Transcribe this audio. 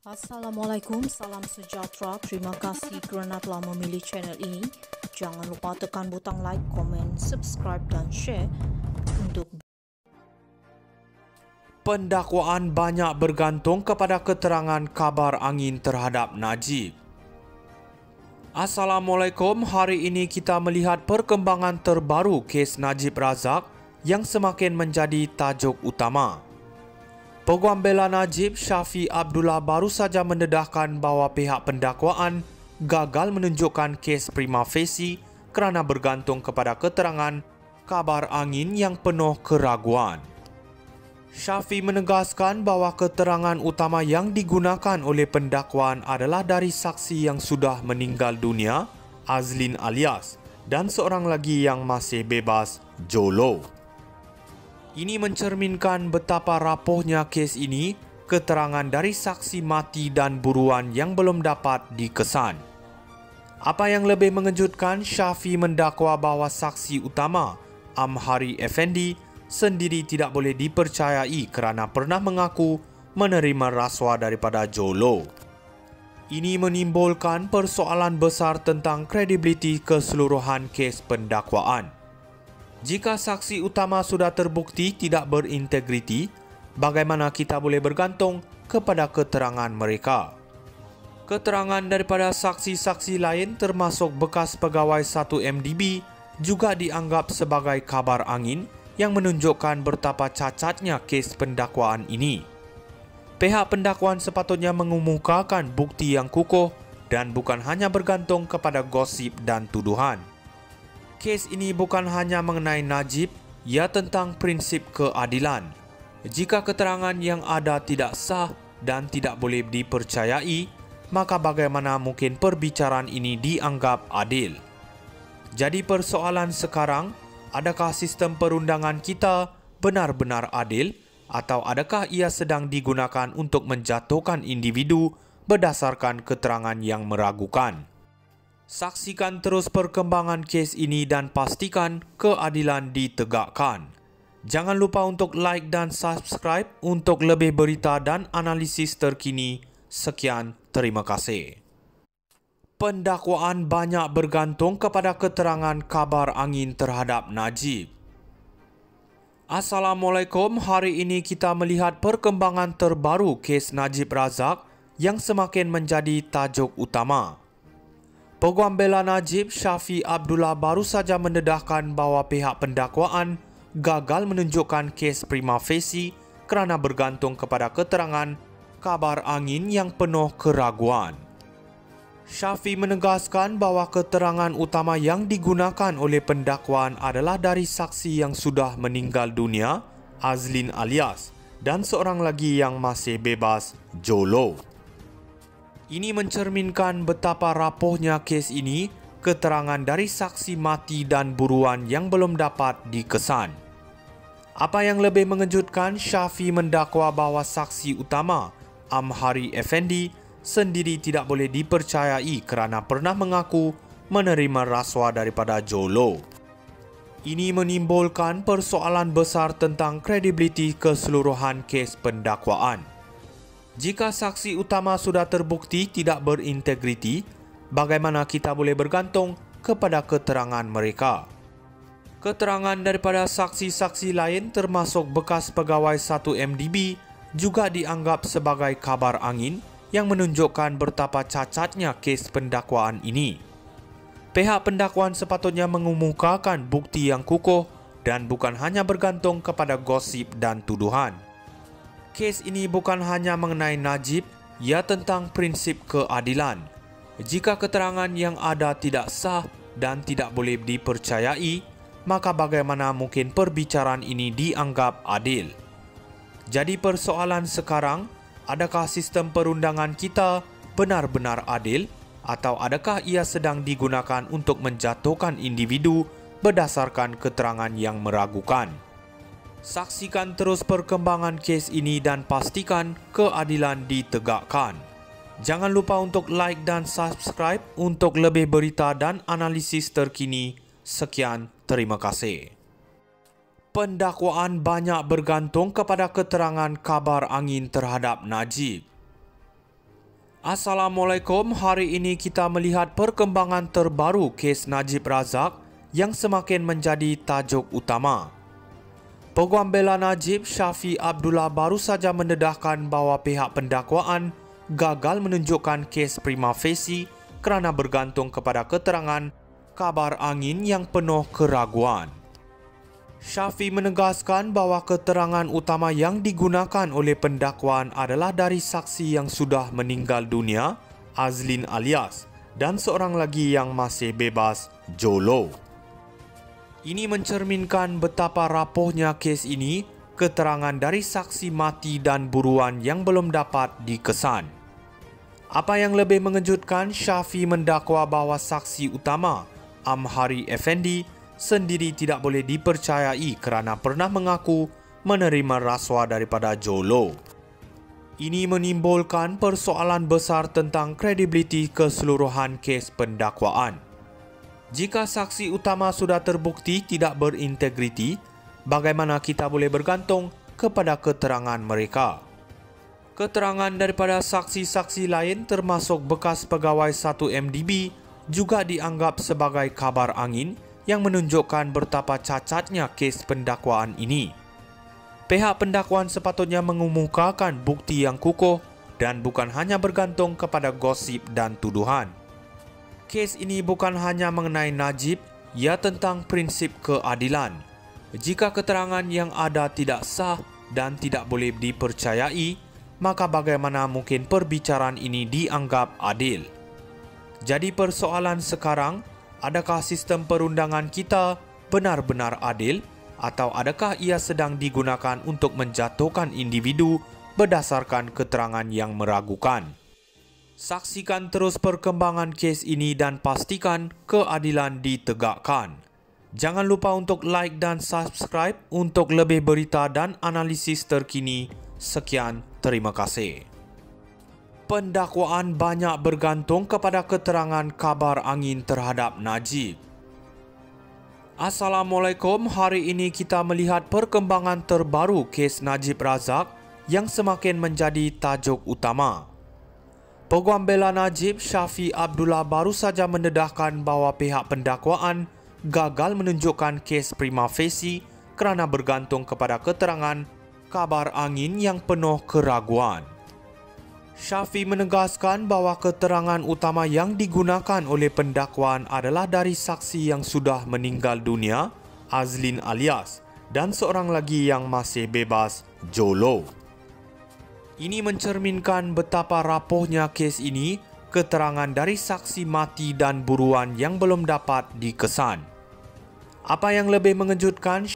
Assalamualaikum, salam sejahtera. Terima kasih kerana telah memilih channel ini. Jangan lupa tekan butang like, komen, subscribe dan share untuk Pendakwaan banyak bergantung kepada keterangan kabar angin terhadap Najib. Assalamualaikum, hari ini kita melihat perkembangan terbaru kes Najib Razak yang semakin menjadi tajuk utama. Peguam bela Najib, Syafiq Abdullah baru saja mendedahkan bahawa pihak pendakwaan gagal menunjukkan kes prima facie kerana bergantung kepada keterangan kabar angin yang penuh keraguan. Syafiq menegaskan bahawa keterangan utama yang digunakan oleh pendakwaan adalah dari saksi yang sudah meninggal dunia, Azlin Alias, dan seorang lagi yang masih bebas, Jolo. Ini mencerminkan betapa rapuhnya kes ini, keterangan dari saksi mati dan buruan yang belum dapat dikesan. Apa yang lebih mengejutkan, Syafiq mendakwa bahawa saksi utama, Amhari Effendi, sendiri tidak boleh dipercayai kerana pernah mengaku menerima rasuah daripada Jolo. Ini menimbulkan persoalan besar tentang kredibiliti keseluruhan kes pendakwaan. Jika saksi utama sudah terbukti tidak berintegriti, bagaimana kita boleh bergantung kepada keterangan mereka? Keterangan daripada saksi-saksi lain termasuk bekas pegawai 1MDB juga dianggap sebagai kabar angin yang menunjukkan betapa cacatnya kes pendakwaan ini. Pihak pendakwaan sepatutnya mengemukakan bukti yang kukuh dan bukan hanya bergantung kepada gosip dan tuduhan. Kes ini bukan hanya mengenai Najib, ia tentang prinsip keadilan. Jika keterangan yang ada tidak sah dan tidak boleh dipercayai, maka bagaimana mungkin perbicaraan ini dianggap adil? Jadi persoalan sekarang, adakah sistem perundangan kita benar-benar adil atau adakah ia sedang digunakan untuk menjatuhkan individu berdasarkan keterangan yang meragukan? Saksikan terus perkembangan kes ini dan pastikan keadilan ditegakkan. Jangan lupa untuk like dan subscribe untuk lebih berita dan analisis terkini. Sekian, terima kasih. Pendakwaan banyak bergantung kepada keterangan kabar angin terhadap Najib. Assalamualaikum, hari ini kita melihat perkembangan terbaru kes Najib Razak yang semakin menjadi tajuk utama. Peguam bela Najib, Syafiq Abdullah baru saja mendedahkan bahawa pihak pendakwaan gagal menunjukkan kes prima facie kerana bergantung kepada keterangan kabar angin yang penuh keraguan. Syafiq menegaskan bahawa keterangan utama yang digunakan oleh pendakwaan adalah dari saksi yang sudah meninggal dunia, Azlin Alias, dan seorang lagi yang masih bebas, Jolo. Ini mencerminkan betapa rapuhnya kes ini, keterangan dari saksi mati dan buruan yang belum dapat dikesan. Apa yang lebih mengejutkan, Syafiq mendakwa bahawa saksi utama, Amhari Effendi, sendiri tidak boleh dipercayai kerana pernah mengaku menerima rasuah daripada Jolo. Ini menimbulkan persoalan besar tentang kredibiliti keseluruhan kes pendakwaan. Jika saksi utama sudah terbukti tidak berintegriti, bagaimana kita boleh bergantung kepada keterangan mereka? Keterangan daripada saksi-saksi lain termasuk bekas pegawai 1MDB juga dianggap sebagai kabar angin yang menunjukkan betapa cacatnya kes pendakwaan ini. Pihak pendakwaan sepatutnya mengemukakan bukti yang kukuh dan bukan hanya bergantung kepada gosip dan tuduhan. Kes ini bukan hanya mengenai Najib, ia tentang prinsip keadilan. Jika keterangan yang ada tidak sah dan tidak boleh dipercayai, maka bagaimana mungkin perbicaraan ini dianggap adil? Jadi persoalan sekarang, adakah sistem perundangan kita benar-benar adil atau adakah ia sedang digunakan untuk menjatuhkan individu berdasarkan keterangan yang meragukan? Saksikan terus perkembangan kes ini dan pastikan keadilan ditegakkan. Jangan lupa untuk like dan subscribe untuk lebih berita dan analisis terkini. Sekian, terima kasih. Pendakwaan banyak bergantung kepada keterangan kabar angin terhadap Najib. Assalamualaikum, hari ini kita melihat perkembangan terbaru kes Najib Razak yang semakin menjadi tajuk utama. Peguam bela Najib, Shafie Abdullah baru saja mendedahkan bahawa pihak pendakwaan gagal menunjukkan kes prima facie kerana bergantung kepada keterangan kabar angin yang penuh keraguan. Shafie menegaskan bahawa keterangan utama yang digunakan oleh pendakwaan adalah dari saksi yang sudah meninggal dunia, Azlin Alias, dan seorang lagi yang masih bebas, Jolo. Ini mencerminkan betapa rapuhnya kes ini, keterangan dari saksi mati dan buruan yang belum dapat dikesan. Apa yang lebih mengejutkan, Shafie mendakwa bahawa saksi utama, Amhari Effendi, sendiri tidak boleh dipercayai kerana pernah mengaku menerima rasuah daripada Jolo. Ini menimbulkan persoalan besar tentang kredibiliti keseluruhan kes pendakwaan. Jika saksi utama sudah terbukti tidak berintegriti, bagaimana kita boleh bergantung kepada keterangan mereka? Keterangan daripada saksi-saksi lain termasuk bekas pegawai 1MDB juga dianggap sebagai kabar angin yang menunjukkan betapa cacatnya kes pendakwaan ini. Pihak pendakwaan sepatutnya mengemukakan bukti yang kukuh dan bukan hanya bergantung kepada gosip dan tuduhan. Kes ini bukan hanya mengenai Najib, ia tentang prinsip keadilan. Jika keterangan yang ada tidak sah dan tidak boleh dipercayai, maka bagaimana mungkin perbicaraan ini dianggap adil? Jadi persoalan sekarang, adakah sistem perundangan kita benar-benar adil atau adakah ia sedang digunakan untuk menjatuhkan individu berdasarkan keterangan yang meragukan? Saksikan terus perkembangan kes ini dan pastikan keadilan ditegakkan. Jangan lupa untuk like dan subscribe untuk lebih berita dan analisis terkini. Sekian, terima kasih. Pendakwaan banyak bergantung kepada keterangan kabar angin terhadap Najib. Assalamualaikum, hari ini kita melihat perkembangan terbaru kes Najib Razak yang semakin menjadi tajuk utama. Peguam bela Najib, Shafie Abdullah baru saja mendedahkan bahawa pihak pendakwaan gagal menunjukkan kes prima facie kerana bergantung kepada keterangan kabar angin yang penuh keraguan. Shafie menegaskan bahawa keterangan utama yang digunakan oleh pendakwaan adalah dari saksi yang sudah meninggal dunia, Azlin Alias, dan seorang lagi yang masih bebas, Jolo. Ini mencerminkan betapa rapuhnya kes ini, keterangan dari saksi mati dan buruan yang belum dapat dikesan. Apa yang lebih mengejutkan,